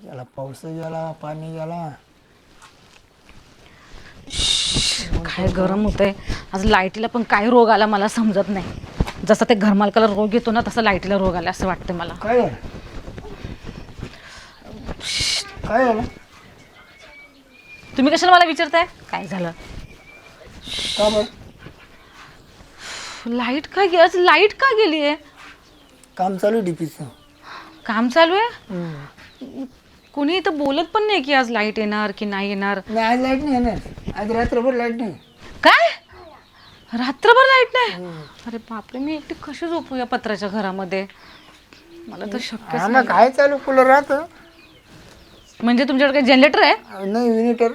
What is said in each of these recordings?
गेला पाऊस गेला पाणी गेला. काय गरम होतंय आज. लाईटीला पण काय रोग आला मला समजत नाही. जसा ते घरमालकाला रोग येतो ना तसा लाईटीला रोग आला असं वाटतं मला. काय झालं काय झालं तुम्ही कशाला मला विचारताय काय झालं. का बरं लाईट काय गे आज लाईट का गेली आहे. काम चालू डीपीचं. काम चालू आहे. कुणी इथं बोलत पण नाही की आज लाईट येणार की नाही येणार. नाही आज लाईट नाही येणार. आज रात्रभर लाईट नाही. काय रात्रभर लाईट नाही. अरे बापरे मी एकटी कशी झोपू या पत्राच्या घरामध्ये. मला तर शक्यच ना नाही. काय चालू कूलर राहतं. म्हणजे तुमच्याकडे काही जनरेटर आहे. नाही विनिटर.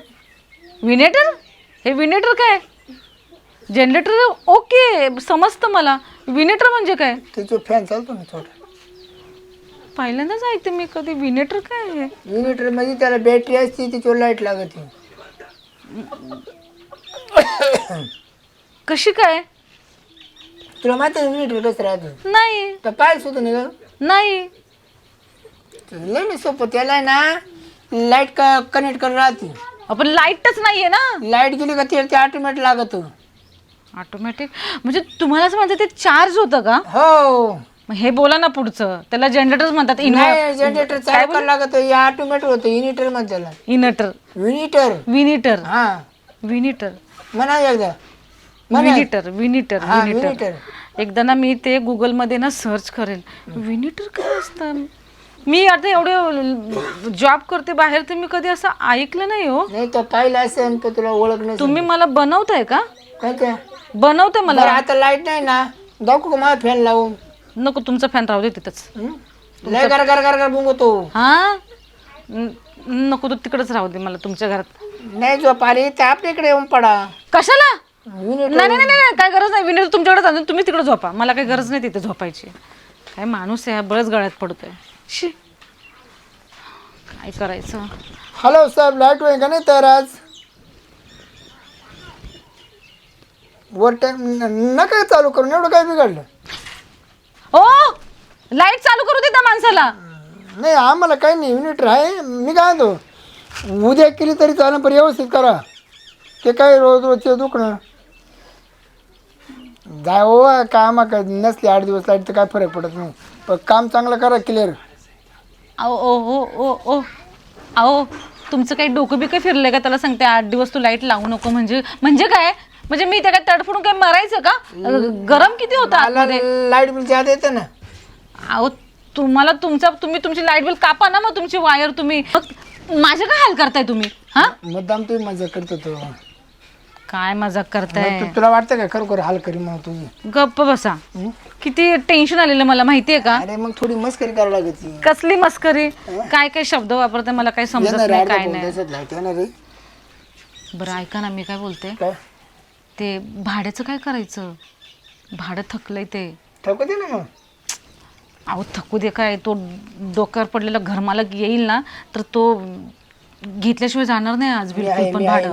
विनेटर. हे विनेटर काय. जनरेटर ओके समजतं मला. विनेटर म्हणजे काय. त्याच्यावर फॅन चालतो ना छोटा. पहिल्यांदाच ऐकते मी कधी. विनेटर काय आहे. विनिटर म्हणजे त्याला बॅटरी असते त्याच्यावर लाईट लागते. कशी काय. तुला माहिती आहे विनिटर कसं राहतं. नाही तर पाय सुद्धा नाही का. नाही. लय नाही सोपं. त्याला आहे ना लाईट का कनेक्ट करून राहते. आपण लाईटच नाहीये ना. लाईट गेली का ते ऑटोमॅटिक लागत. ऑटोमॅटिक म्हणजे तुम्हाला असं म्हणतात ते चार्ज होतं का. हो मग हे बोला ना पुढचं. त्याला जनरेटर म्हणतात. नाही जनरेटर चालू करायला लागत. ऑटोमॅटिक होतं. इनिटर म्हणते त्याला. इनटर. विनिटर. विनिटर. हा विनिटर. म्हणा एकदा. विनिटर. विनिटर. हा विनिटर. विनिटर. एकदा ना मी ते गुगलमध्ये ना सर्च करेल. विनिटर काय असतं. मी आता एवढे जॉब करते बाहेर तर मी कधी असं ऐकलं नाही हो. नाही तर पाहिलं असेल तर तुला ओळख नाही. तुम्ही मला बनवताय का. काय ते बनवताय मला. बरं, आता लाईट नाही ना. दाखवू का मला फॅन लावून. नको तुमचा फॅन राहू दे तिथंच. लय गर गर गर गर बुंगतो. हा नको तू तिकडच राहू दे मला तुमच्या घरात. नाही झोप आली तर आपल्या इकडे येऊन पडा. कशाला. विनिटर. नाही नाही नाही काय गरज नाही. विनेटर तुमच्याकडे जाऊन तुम्ही तिकडे झोपा. मला काही गरज नाही तिथे झोपायची. काय माणूस आहे बळच गळ्यात पडतोय. शी काय करायचं. हॅलो साहेब लाईट होईल का नाही तर आज. वर टाइम नका चालू करून. एवढं काय बिघडलं. ओ लाईट चालू करू दे त्या माणसाला. नाही आम्हाला काही नाही. युनिटर आहे. मी काय म्हणतो उद्या केली तरी चालेल पण व्यवस्थित करा. ते काय रोज रोजचे दुखणं जाय हो. काम काय नसले 8 दिवस लाईट तर काय फरक पडत नाही. पण काम चांगलं करा क्लिअर. अहो ओ ओ ओ ओ अहो तुमचं काही डोकं बी काय फिरलंय का. त्याला सांगते 8 दिवस तू लाईट लावू नको म्हणजे म्हणजे काय. म्हणजे मी त्या काय तडफडून काय मरायचं का. गरम किती होतं आतमध्ये. लाईट बिल जादा येतं ना. अहो तुम्हाला तुम्ही तुमची लाईट बिल कापा ना. मग तुमची वायर तुम्ही माझे काय हाल करताय तुम्ही. हा मुद्दाम तुम्ही मजा करतो तो. काय मजाक करताय. तुला वाटतं का खरोखर हाल करी मग तुझी. गप्प बसा. किती टेन्शन आलेलं मला माहितीये का. अरे मग थोडी मस्करी करावं लागते. कसली मस्करी. काय काय शब्द वापरते मला काही समजत नाही काय नाही. लाईट येणार रे. बरं ऐका ना मी काय बोलते. काय ते भाड्याचं काय करायचं. भाडं थकलंय ते. ठोकू दे ना मग. अहो थकू दे काय. तो डोक्यावर पडलेला घरमालक येईल ना तर तो घेतल्याशिवाय जाणार नाही आज बिलकुल पण भाडं.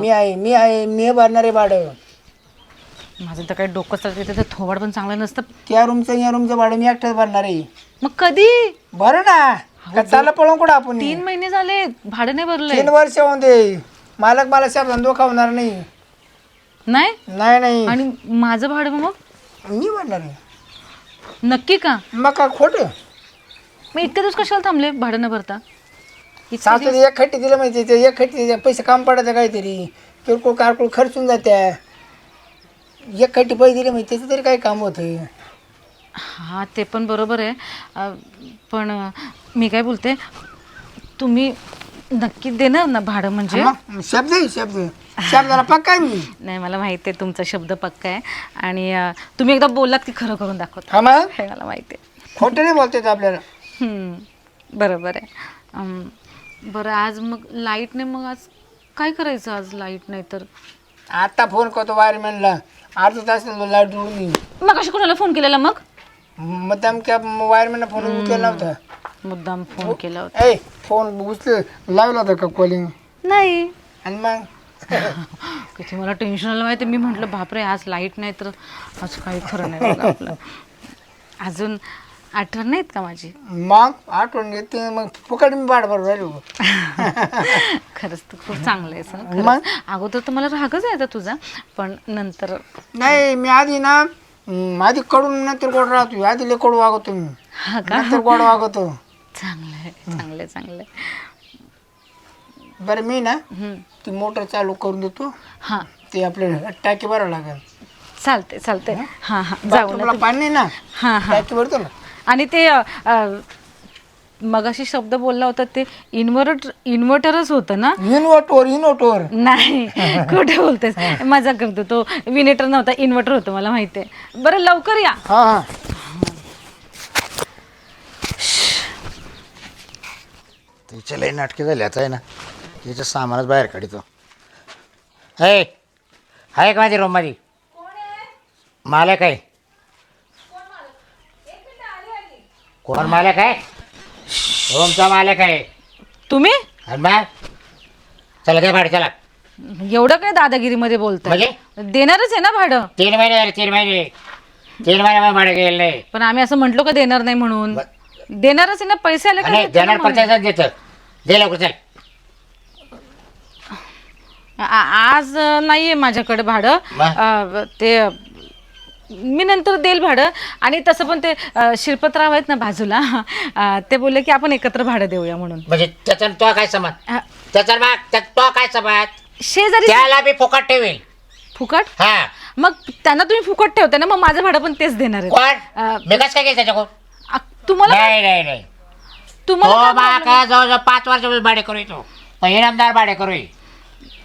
मी भरणार आहे भाडं. माझं तर काही डोकं चालतं तर थोबाड पण चांगलं नसतं. त्या रूमचं या रूमचं भाडं मी एकटाच भरणार आहे. मग कधी. बरं ना का चाललं पळून कुठं आपण. 3 महिने झाले भाडं नाही भरलंय. 3 वर्ष होऊन दे. मालक मला शब्दान धोकावणार नाही. नाही नाही नाही आणि माझं भाडं मग मी भरणार आहे. नक्की का. मग का खोटं. मग इतके दिवस कशाला थांबले भाडं न भरता. सासू एक खट्टी दिलं माहिती. एक खट्टी पैसे काम पडायचं काहीतरी. किरकोळ कारकोळ खर्चून जात्या. एक खट्टी पैसे दिले माहिती त्याचं तरी काही काम होतं. हा ते पण बरोबर आहे. पण मी काय बोलते तुम्ही नक्की देणार ना भाडं म्हणजे. शब्द शब्दाला पक्का आहे मी. नाही मला माहिती आहे तुमचा शब्द पक्का आहे. आणि तुम्ही एकदा बोललात की खरं करून दाखवता. हा मग हे मला माहिती आहे. खोटं नाही बोलतात आपल्याला. बरोबर आहे. बरं आज मग लाईट नाही. मग आज काय करायचं. आज लाईट नाही तर आता फोन करतो वायरमॅनला. अर्धा तास लाईट जोडून येईल. मग कशी कोणाला फोन केलेला मग. मुद्दाम त्या वायरमॅनला फोन उचलला नव्हता. मुद्दाम फोन केला होता. ए फोन उचल लावला होता का कॉलिंग. नाही आणि मग किती मला टेन्शन आलं माहिती. मी म्हटलं बापरे आज लाईट नाही तर आज काही खरं नाही बघा आपलं. आठवण नाहीत का माझी? मग आठवण घेते मग फुकट मी भाडं भरून राहिलो. खरंच तू खूप चांगलं आहेस हं, मग? खरंच. अगोदर तर मला रागच यायचा तुझा, पण नंतर नाही मी आधी ना आधी कडून नंतर गोड राहतो. आधी लय कडू वागवतो मी, हा का? नंतर गोड वागवतो. चांगलं आहे, चांगलं आहे, चांगलं आहे. बरं मी ना हं. ती मोटर चालू करून देतो. हां ते आपल्याला टाकी भरावं लागेल. चालते चालते. हां हां जाऊ बाथरूमला ना. पाणी नाही ना, हां हां. टाकी भरतो ना. आणि ते मगाशी शब्द बोलला होता ते इन्व्हर्टरच होतं ना? इन्व्हर्टर नाही कुठे बोलतेस, मजा करतो. तो विनेटर नव्हता, इन्व्हर्टर होतं, मला माहिती आहे. बरं लवकर या. हा हा. तिचे लई नाटके झाले आता आहे ना. तिचं सामानच बाहेर काढतो. आहे आहे का माझी रूममध्ये? मालक आहे. कोण मालक आहे? रूमचा मालक आहे. तुम्ही आणि मग चला घ्या भाडं चला. एवढं काय दादागिरीमध्ये बोलताय? म्हणजे देणारच आहे ना भाडं. 3 महिने झाले 3 महिने 3 महिने भाडं गेलं नाही. पण आम्ही असं म्हटलो का देणार नाही म्हणून? देणारच आहे ना, पैसे आले का नाही देतो ना देणार मग. पंचायत देतं. दे लवकर चल. आज नाहीये माझ्याकडे भाडं. मग? ते मी नंतर देईल भाडं. आणि तसं पण ते शिरपतराव आहेत ना बाजूला, ते बोलले की आपण एकत्र भाडं देऊया म्हणून. म्हणजे त्याच्यानं तो काय समज? अ, त्याच्यानं मग तो काय समज? शेजारी त्याला मी फुकट ठेवेल. फुकट? हा मग त्यांना तुम्ही फुकट ठेवता ना, मग माझं भाडं पण तेच देणार आहे. कोण? मी कसं काय गेलं त्याच्याकडून? तुम्हाला नाही नाही नाही. तुम्हाला हो काय बा problem का जवळजवळ 5 वर्ष भाडे करू येतो. पण इनामदार भाडे करू.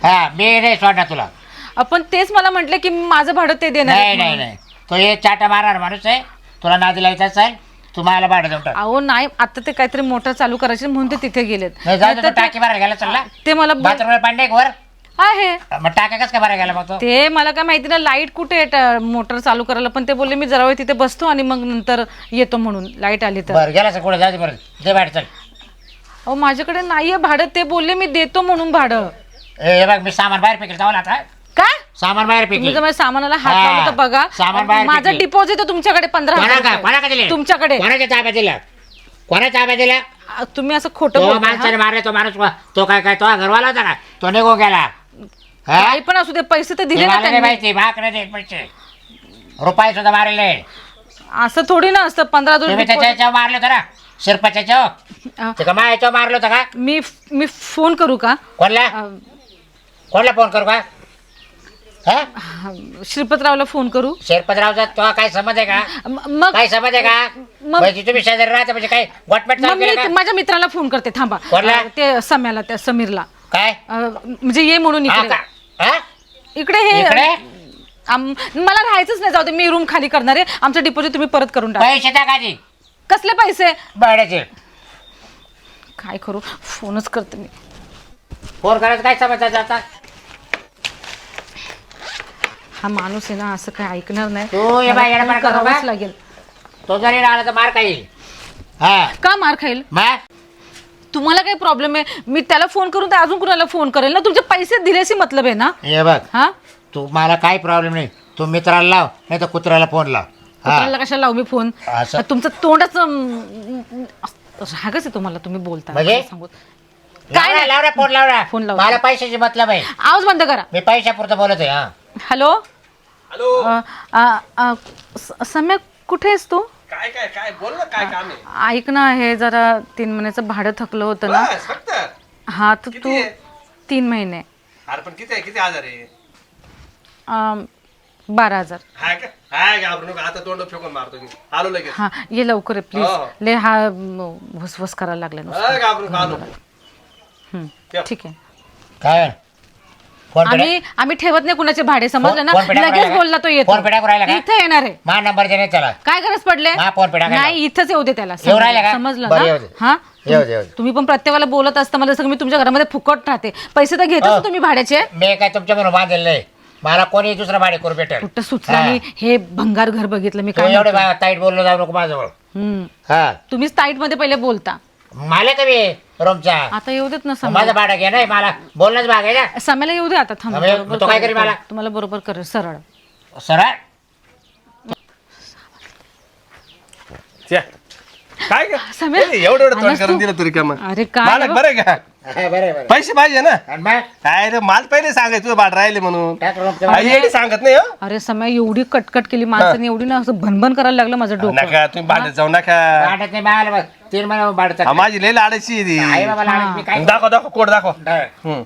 हा मी नाही सोडणार तुला. आहे? पण तेच मला म्हटलं की माझं भाडं ते देणार नाही आहेत नाही म्हणून. नाही. तो हे चाटा मारणार माणूस आहे. तुला नादी लावायचाच आहे. तुम्हाला भाडं देऊन टाक. अहो नाही, आता ते काहीतरी मोटर चालू करायचे म्हणून ते तिथे गेलेत. नाही जाऊ दे, नाहीतर तो टाकी भरायला गेला चला. ते मला बाथरूमला पाणी वर आहे. मग टाका कसं काय भरायला गेला मग तो? ते मला काय माहिती ना, लाईट कुठे आहे मोटर चालू करायला. पण ते बोलले मी जरा वेळ तिथे बसतो आणि मग नंतर येतो म्हणून, लाईट आली तर. बरं गेला कुठे जाऊ दे. बरं दे भाडं चल. अहो माझ्याकडे नाहीये भाडं. ते बोलले मी देतो म्हणून भाडं. हे बघ मी सामान बाहेर फेकेल जाऊ आता. काय सामान बाहेर तुम्ही फेकेल. जर माझ्या सामानाला हात हा, लावला तर बघा. सामान बाहेर माझं फेकेल. डिपॉझिट आहे तुमच्याकडे 15,000 कोणाका दिले? तुमच्याकडे. कोणाच्या ताब्यात दिला? कोणाच्या ताब्यात दिला? तुम्ही असं खोटं तो बोलताय, माणसाने हा? मारले. तो माणूस तो काय तो घरवाला होता का? तो निघून गेला. हा? काही पण असू दे, पैसे तर दिले हे ना मला नाही त्यांनी. माहिती. भाग नाही देत पैसे. रुपये सुद्धा मारले. असं थोडी ना असतं. 15 तुम्ही दिवस त्याच्या याच्यावर मारलं होतं ना, शिरपाच्या अं, ते का मा याच्यावर मारलं होतं का? मी फोन करू का? कोणला कोणला फोन करू का? हा? श्रीपतरावला फोन करू? शेरपतरावचा तो काय समज आहे का? मग काय समज आहे का? म्हणजे तुम्ही शेजारी राहता म्हणजे काय गोटमेट मग चालू मी केलं का? माझ्या मित्राला फोन करते, थांबा. कोणाला? ते सम्याला, त्या समीरला. काय म्हणजे ये म्हणून हा इकडे. का? हा? इकडे हे इकडे? मला राहायचंच नाही. जाऊ दे, मी रूम खाली करणार आहे. आमचं डिपॉझिट तुम्ही परत करून टाका. पैसे टाका आधी. कसले पैसे? भाड्याचे. काय करू, फोनच करते मी. फोन करायचं काय समज आता? हा माणूस आहे ना, असं काय ऐकणार नाही. तू ये बाई, येडा मला पाडा करू करावंच का? लागेल. तो जरी राहिला तर मार खाईल. हा का मार खाईल? मग तुम्हाला काही प्रॉब्लेम आहे? मी त्याला फोन करून तर अजून कुणाला फोन करेल ना? तुमचे पैसे दिल्याशी मतलब आहे ना? हे बघ हा, तू मला काही प्रॉब्लेम नाही. तू मित्राला लाव नाही तर कुत्र्याला फोन लाव. हा कुणाला कशाला लावू मी फोन? असं? तुमचं तोंडच रागच आहे तुम्हाला. तुम्ही बोलता म्हणजे? मला सांगू काय नाही. लावरा फोन लावरा. फोन लावला. मला पैशाची मतलब आहे. आवाज बंद करा. मी पैशापुरतं बोलत आहे. हा हॅलो हॅलो. सम्या, कुठे आहेस तू? काय काय काय बोल ना, काय काम आहे? ऐक ना, हे जरा 3 महिन्याचं भाडं थकलं होतं ना. बस फक्त. हा तर किती तू आहे? 3 महिने. अरे पण किती आहे, किती आजार आहे? 12,000. हाय का? हाय घाबरू नका, आता तोंड फेकून मारतो मी. आलो लगेच. हा ये लवकर आहे हो. प्लीज. ले हा वसवस करायला लागला नुसतं. हाय घाबरू नका, आलो. हम्म, ठेव. ठीक आहे. काय फोन पे आम्ही ठेवत नाही कुणाचे भाडे, समजलं ना? फोन पे टाकून लगेच राहिला का? बोलला तो येतो. फोन पे टाकून राहिला का? इथे येणार आहे. मा नंबर दे नाही त्याला. काय गरज पडले? हा, फोन पे टाकायला. नाही, इथंच येऊ दे त्याला. येऊ राहिला का? समजलं बरं, ना? येऊ दे. हा, येऊ दे, येऊ दे. तुम्ही पण प्रत्येकाला बोलत असता मला सगळं. मी तुमच्या घरामध्ये फुकट राहते. पैसे तर घेतच हो. तुम्ही भाड्याचे. मी काय तुमच्या म्हणून बांधलेलं नाही. मला कोणी दुसरा भाडे करू भेटेल. कुठं सुचला मी हे भंगार घर बघितलं मी. तू काय एवढे म्हणते? ताईट बोललो जाऊ नको माझ्याजवळ. हम्म. हा तुम्हीच टाईट मध्ये पहिले बोलता. मला कमी रूमचा आता येऊ देत ना माझं सम्याला. भाडं घे नाही. मला बोलणंच भाग आहे ना. सम्याला येऊ दे आता. थांब, अबे, बरोबर तो काय करेल. करेल मला? तुम्हाला बरोबर करेल सरळ. सरळ छ्या. काय का सम्या, एवढं तोंड आलास करून तू? दिलं तरी का मग अरे काय मालक रे बरं आहे का हा, बरं बरं पैसे पाहिजे ना आणि मग काय रे माल पहिले सांगायचं तुझं भाड राहिले म्हणून टाक room चं. येडी सांगत नाही हो अरे समय एवढी कटकट केली माणसाने एवढी ना असं भनभन करायला लागलं माझं डोकं नका तुम्ही भांडत जाऊ नका भाडत नाही मिळालं बघ 3 महिने भाडत हा, माझी लई लाडाची आहे ती. आई बाबा लाडत मी काय दाखव दाखव कोड दाखव हम्म.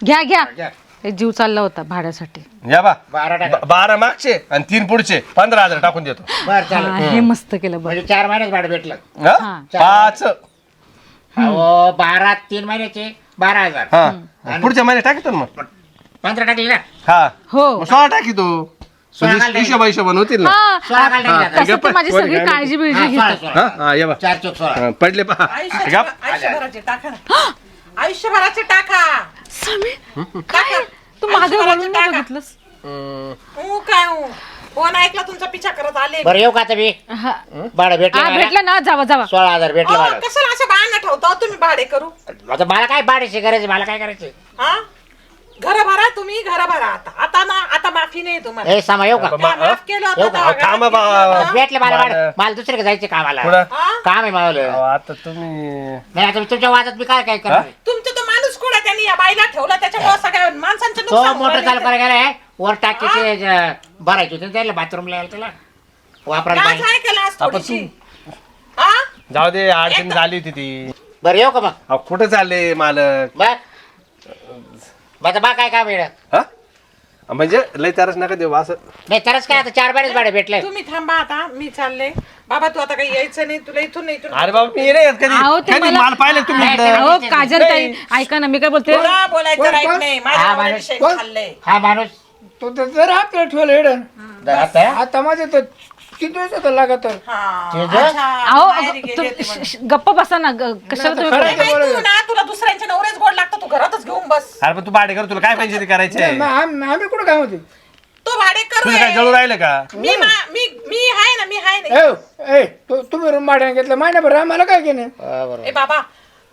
घ्या घ्या घ्या. हे जीव चालला होता भाड्यासाठी या बा 12 टाका 12 मागचे आणि 3 पुढचे 15,000 टाकून देतो बरं चालेल हा, हे मस्त केलं बरं म्हणजे 4 महिनेच भाडं भेटलं हा? हा. 5 अहो 12 3 महिन्याचे 12,000 हा पुढच्या महिन्यात टाकतो ना मग 15 टाकले ना हा हो मग 16 टाकी तू हिशोब होतील ना हा, 16 काढले हा. ना. तसं तर माझी सगळी काळजी बिळजी घेतो हा हा या बा 4 चौक 16 हा, पडले पहा आयुष्यभराचे टाका ना. आयुष्यभराचे टाका समीर काय तू मागे वळून नाही बघितलंस काय फोन ऐकला तुमचा पिछा करत आले बरं येऊ का आता मी हा भाडं भेटलं हा, मला? भेटलं ना जावा जावा 16,000 भेटलं अहो, भाडं कशाला असं बाहेर ठेवता तुम्ही भाडे करू आता मला काय भाड्याची गरज मला काय करायचं हा घर भरा तुम्ही घर भरा आता ना आता माफी नाही तुम्हाला ए सामा येऊ का मा- माफ केलं होतं येऊ का? तेव्हा थांबा घरात बा- घेतलं. भेटले मला भाडं. भाडं मला दुसरीकडे जायचं कामाला पुढं हा? काम आहे मला अहो, आता तुम्ही नाही आता तुमच्या वादात मी काय करणार आहे? तुमचं तो माणूस कोणा त्यांनी या बाईला ठेवला त्याच्यामुळे सगळ्या माणसांचं तो नुकसान मोटर होईल. चालू करायला गेलाय वर टाकीचे भरायचे होते त्याला बाथरूमला यायला त्याला वापरायला लाज पाहिजे आहे का लाज आपण थोडीशी? हा? जाऊ दे अडचण झाली होती ती बरं येऊ का मग अहो, कुठं चालले मालक बघ आता बा काय काम येणं हा म्हणजे लय तरच नका देऊ असं नाही तरच काय आता 4 महिनेच भाडं भेटलंय तुम्ही थांबा आता मी चालले बाबा तू आता काही यायचं नाही तुला इथून नाही इथून अरे बाबा मी नाही येत अहो, कधी ते कधी मला- माल पाहिलं तुम्ही नाही, इकडं? अहो काजल ताई ऐका ना मी काय बोलते तुला बोलायचं राईट नाही हा, माझ्या माणूस- विषय कोण? खाल्लंय हा माणूस तो तर जर आपल्याला ठेवलं हेडन आता आता माझे तर किती दिवस होता लागत तर हा. ते जे- अच्छा, अहो बाहेर गेले तू- होते म्हणून. गप्प बसा ना कशाला नाही, तुम्ही खरं नाही, आहे. बाई, तू ना तुला दुसऱ्यांचे नवरेच गोड लागतो तू घरातच घेऊन बस अरे पण तू भाडे कर तुला काय पाहिजे ते करायचे आम्ही कुठं काय होते तो भाडे कर तुझं काय जळू राहिलं का मी आहे ना मी आहे ना तुम्ही रूम भाड्याने घेतलं महिन्याभर आम्हाला काय केलं हा, बरोबर ए बाबा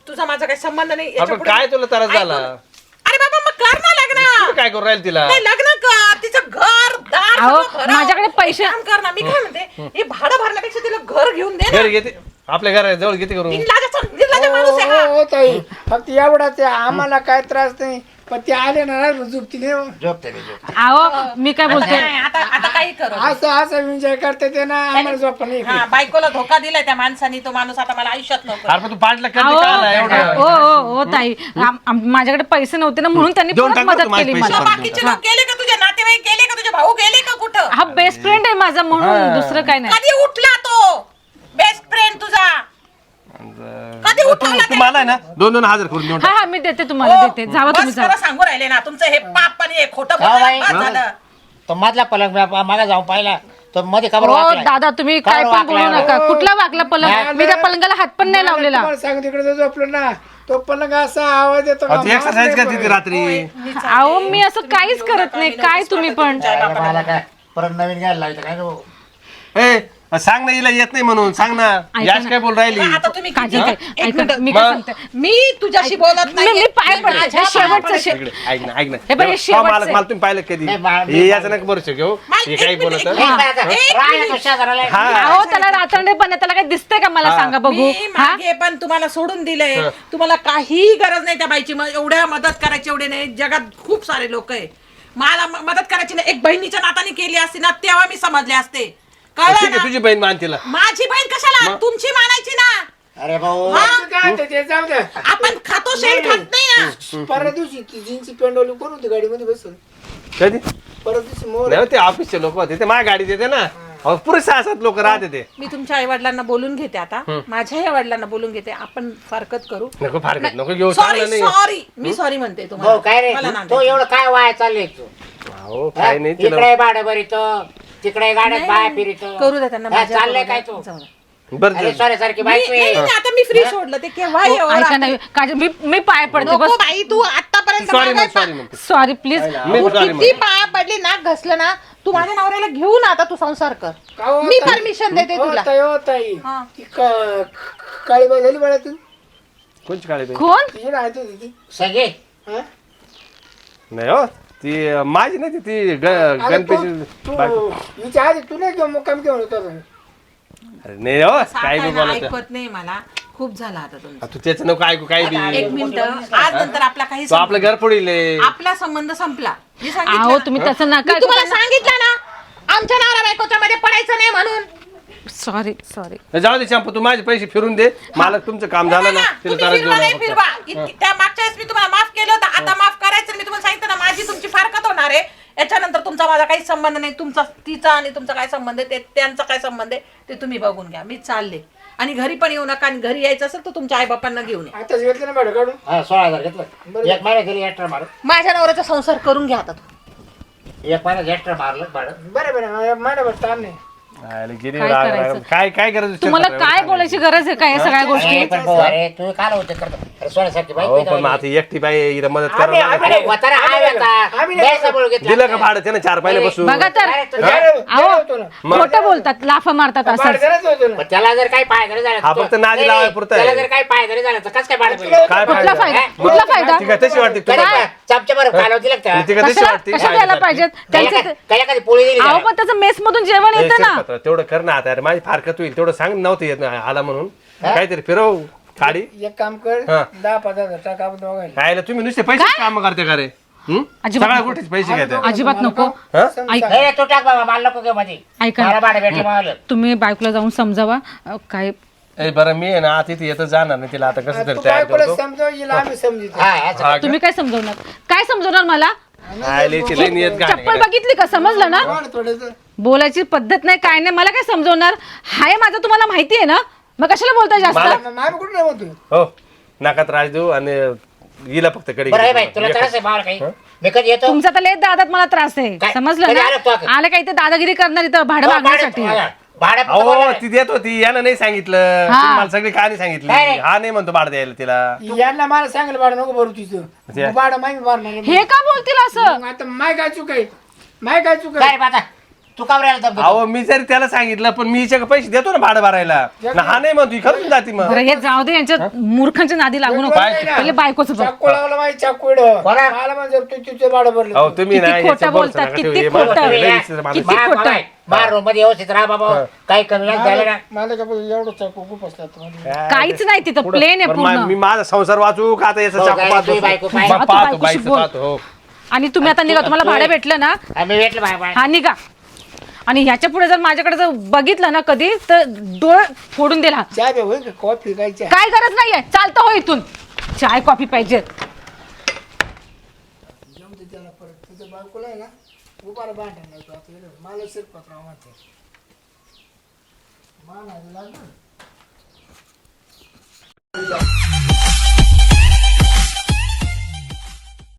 तुझा माझा काही संबंध नाही याच्या आपण पुढे- काय तुला त्रास झाला ऐकून- अरे बाबा मग कर ना लग्न तू काय करू राहील तिला नाही लग्न कर तिचं घर दार अहो, सगळं भराव. माझ्याकडे पैसे- काम कर ना मी काय म्हणते हे भाडं भरण्यापेक्षा तिला घर घेऊन दे ना घरी घेते आपल्या घरा जवळ घेते करून निर्लाजा माणूस आहे हा. हो ताई फक्त एवढाच आहे, आम्हाला काय त्रास नाही पण ते आले ना झोपतीने झोपते ते झोपते अहो मी काय बोलते नाही, आता काही कर असं असं विजय करते ते ना आम्हाला झोप नाही हा बायकोला धोका दिलाय त्या माणसाने तो माणूस आता मला आयुष्यात नको अरे पण तू 5 लाख अहो करते का आला एवढं हो हो हो ताई माझ्याकडे पैसे नव्हते ना म्हणून त्यांनी देऊन परत टाक ना मदत तू माझे केली पैसे. मला बाकीचे लोक गेले का तुझे नातेवाईक गेले का तुझे भाऊ गेले का कुठं हा बेस्ट फ्रेंड आहे माझा म्हणून दुसरं काय नाही कधी उठला तो बेस्ट फ्रेंड तुझा कधी उठवला तू मला आहे ना 2-2 हजार करून देऊन हा हा मी देते तुम्हाला देते जावा तुम्ही बस जावा खरं सांगू राहिले ना तुमचं हे पाप आणि हे खोटं हा, बाई. बोलणं बस झालं तो मधला पलंग मागा जाऊन पाहिला तो मध्ये कबर हो वाकलाय. दादा तुम्ही काय काय पण वाकलाय बोलू एवढं? नका कुठला वाकला पलंग नाही, मी त्या पलंगाला हात पण नाही लावलेला तुम्हाला सांग तिकडे झोपलं ना तो पलंग असा आवाज येतो का? ती एक्सरसाइज करते ती रात्री अहो मी असं काहीच करत नाही काय तुम्ही पण मला काय परत नवीन घ्यायला लागतं काय गं? ए सांग ना हिला येत नाही म्हणून सांग ना याच काय बोल राहिली आता तुम्ही काजल ताई, एक ऐका मिनिट. मी काय मग? सांगते मी तुझ्याशी बोलत मी नाही पाय पडते हे शेवटचं इकडे, ऐक ना ऐक ना हे बघ, हे हो, शेवटचं मालक आहे. मला तुम्ही पाहिलं कधी नाही, मा- हे याचं नका भरोसा घेऊ हे काही बोलत एक मिनिट, राहिला तो शेजाऱ्याला. हा. अहो त्याला रात्रंडे पण त्याला काय दिसतंय का मला सांगा बघू मी हा मागे पण तुम्हाला सोडून दिलंय तुम्हाला काही गरज नाही त्या बाईची एवढ्या मदत करायची एवढे नाही जगात खूप सारे लोक आहे मला मदत करायची नाही एक बहिणीच्या नाताने केली असती ना तेव्हा मी समजले असते ठीक कळलं आहे ना तुझी बहीण मान तिला माझी बहीण कशाला तुमची मानायची ना अरे भाऊ हा? काय होतं ते जाऊ द्या आपण खातो शेण खात नाही ना परवा दिवशी ती जीनची पेंडोली कोण होती गाडीमध्ये बसून कधी परत दिवशी मोर नाही हो, ते ऑफिसचे लोक होते ते माझ्या गाडीत येते ना अहो, पुरे 6-7 लोक राहते ते मी तुमच्या आई वडिलांना बोलून घेते आता माझ्या आई वडिलांना बोलून घेते आपण फारकत करू नको फारकत नको घेऊ सॉरी चांगलं नाही सॉरी मी सॉरी म्हणते भाऊ तुम्हाला काय रे मला तो नांदायचं. एवढं काय वाया चाललंय तू अहो काय नाही तिला इकडे भाडं भरितो तिकडे गाड्यात बाय फिरितो करू द्या त्यांना हा, माझ्या चाललंय बरोबर. काय तू जाऊ द्या. बरं अरे झालं. सॉरी सारखी नाही, बायको नाही, आहे. नाही, आता मी फ्री सोडलं ते केव्हा हो, येऊ ऐका नाही काजल मी पाय पडते नको बस बाई तू आतापर्यंत सॉरी मागाय सॉरी म्हणते सॉरी प्लीज मी सॉरी किती म्हणते पाया पडली नाक घसलं ना तू माझ्या नवऱ्याला घेऊन आता तू संसार कर का हो मी ताई? परमिशन देते हो तुला ताई, हो ताई हा. ती काळी बाई झाली बळा तू कोणची काळी बाई कोण तिची राहते ती सगळे हा? नाही हो ती माझी नाही ती अरे गणपती तू विचार आधी तू नाही घेऊन मुक्काम घेऊन होता का? अरे नाही हो सारखं काय आहे बी ना, बोलत ऐकत नाही मला. खूप झालं आता तुमचं. तू त्याचं नको ऐकू काय बी एक मिनिट, आज नंतर आपला काही तो आपलं घर पुढील आपला संबंध संपला. मी अहो सांगितलं ना. तुम्ही तसं नका मी तुम्हाला सांगितलं ना आमच्या नवरा बायकोच्या मध्ये पडायचं नाही म्हणून. सॉरी जाऊ दे चंपू तू माझे पैसे फिरून दे मला तुमचं काम झालं ना तिला तुम्ही तारा फिरवा नाही देऊ फिरवा. त्या मागच्या वेळेस मी तुम्हाला माफ केलं होतं, आता माफ करायचं. मी तुम्हाला सांगितलं ना माझी तुमची फारकत होणार आहे. याच्यानंतर तुमचा माझा काही संबंध नाही. तुमचा तिचा आणि तुमचा काय संबंध आहे त्यांचा काय संबंध आहे ते तुम्ही बघून घ्या. मी चालले आणि घरी पण येऊ नका. आणि घरी यायचं असेल तर तुमच्या आई बापांना घेऊन या. आताच घेतलं ना भाडं काढून. हा 16,000 घेतलं. एक महिना गेली एक्स्ट्रा मारून. माझ्या नवऱ्याचा संसार करून घ्या आता. एक महिना एक्स्ट्रा मारलं भाडं. बरं महिनाभर ताण नाही. काय काय करायचं तुम्हाला काय बोलायची गरज आहे काय या सगळ्या गोष्टी अरे पण भाऊ, अरे तू काय होते करतो? अरे सोन्यासारखी बाई हो पण मग आता एकटी बाई हिला मदत करा अरे वतारा हा होता. आम्ही नाही गैरसमज बोलून घेतला. दिलं का भाडं त्यानं 4 महिन्यापासून बघा तर अरे तू- अहो खोटं बोलतात लाफा मारतात असं भाडं करायचं होतं ना. पण त्याला जर काही फायदा नाही झाला हा तर- फक्त नादी नाही, लावायला पुरतं आहे. त्याला जर काही फायदा नाही झाला तर कसं काय भाडं पडलं? काय कुठला फायदा कुठला फायदा ती काय तशी वाटते कधी तुला? चमच्या बरं कालवती लागतं. ती काय तशी कशाला वाटते कशा द्यायला पाहिजेत त्यांचे त्याला कधी पोळी दिली अहो का? पण त्याचं मेस मधून जेवण ए, येतं ना शिरपत्र, तेवढं कर ना आता अरे माझी फारकत होईल तेवढं सांग नव्हतं येत ना आला म्हणून काहीतरी फिरव खाडी एक काम कर हा. 10,000 टाका आपण दोघांना. खायला तुम्ही नुसते पैसे काम करते का रे अजिबात सगळ्या नको. गोष्टीचे पैसे घेते अजिबात नको हा? ऐक नाही रे, तू टाक बाबा मला नको घेऊ मध्ये. ऐका मला ना. भाडं भेटलं मला. तुम्ही बायकोला जाऊन समजावा काय ए बरं मी आहे ना आता इथे येतं जाणार नाही तिला आता कसं तू तरी तयार बायकोला करतो समजाव येईल आम्ही समजितो. हा, असं. हा का? तुम्ही काय समजवणार काय समजवणार मला आलेची लई नियत गाणी चप्पल बघितली का समजलं ना थोडस बोलायची पद्धत नाही काय नाही मला काय समजवणार हाय माझं तुम्हाला माहिती आहे ना मग कशाला बोलताय जास्त आम्ही कुठे नाही म्हणतो. हो नका त्रास देऊ आणि हिला फक्त कडे बरं आहे बाई तुला त्रास आहे मला काही मी कधी येतो तुमचा तर लय दादात मला त्रास आहे काय? समजलं कधी आला तू ना आता? आलं काय ते दादागिरी करणार इथं भाडं मागण्यासाठी भाडं फक्त अहो बोलणार. ती देत होती यानं नाही सांगितलं हा. तिने मला सगळी कहाणी सांगितली काय रे? हा नाही म्हणतो भाडं द्यायला तिला यांना मला सांगितलं भाडं नको भरू तिचं भाडं माही भरणार नाही. हे का बोलतील असं मग आता माय काय चूक आहे माय काय चूक काय आहे रे बाता तू का बरं दब अहो मी जरी त्याला सांगितलं पण मी हिच्या पैसे देतो ना भाडं भरायला ना हा नाही म्हणतो ही खरंच जाती मग बरं हे जाऊ दे यांच्या मूर्खांच्या नादी लागू नको नाही ना. पहिले बायकोचं बघ चाकू लावला माहिती चाकू कोणा? मला म्हणजे तू तिचं भाडं भरलं अहो तुम्ही किती नाही खोटं याचं बोलता बोलतात, नका किती ठेवू. हे मला खोटं. लई विचित्र माणूस. किती खोटं. बार रूम मध्ये व्यवस्थित राहा बाबा काही कमी नाही झालं ना मला का एवढं चाकू खूप असतात काय काहीच नाही तिथं पुढं- प्लेन आहे बरं, पूर्ण मी माझा संसार वाचू का आता याचा हो, चाकू काय पाहतो तुझी बायको पाहिजे. मग आता पाहतो बायकोशी बाईचं बोल. पाहतो हो आणि तुम्ही आता निघा तुम्हाला भाडं भेटलं ना आम्ही भेटलं बाय बाय हा निघा आणि ह्याच्या पुढे जर माझ्याकडे जर बघितलं ना कधी तर डोळ फोडून दिला चहा बे होईल का कॉफी काय चहा काय गरज नाहीये चालतं हो इथून चाय कॉफी पाहिजे जमते त्याला परत तुझं बायकोला आहे ना उभारा भांडण नाही तू आता मला शिरपत्राव म्हणते मान लागलं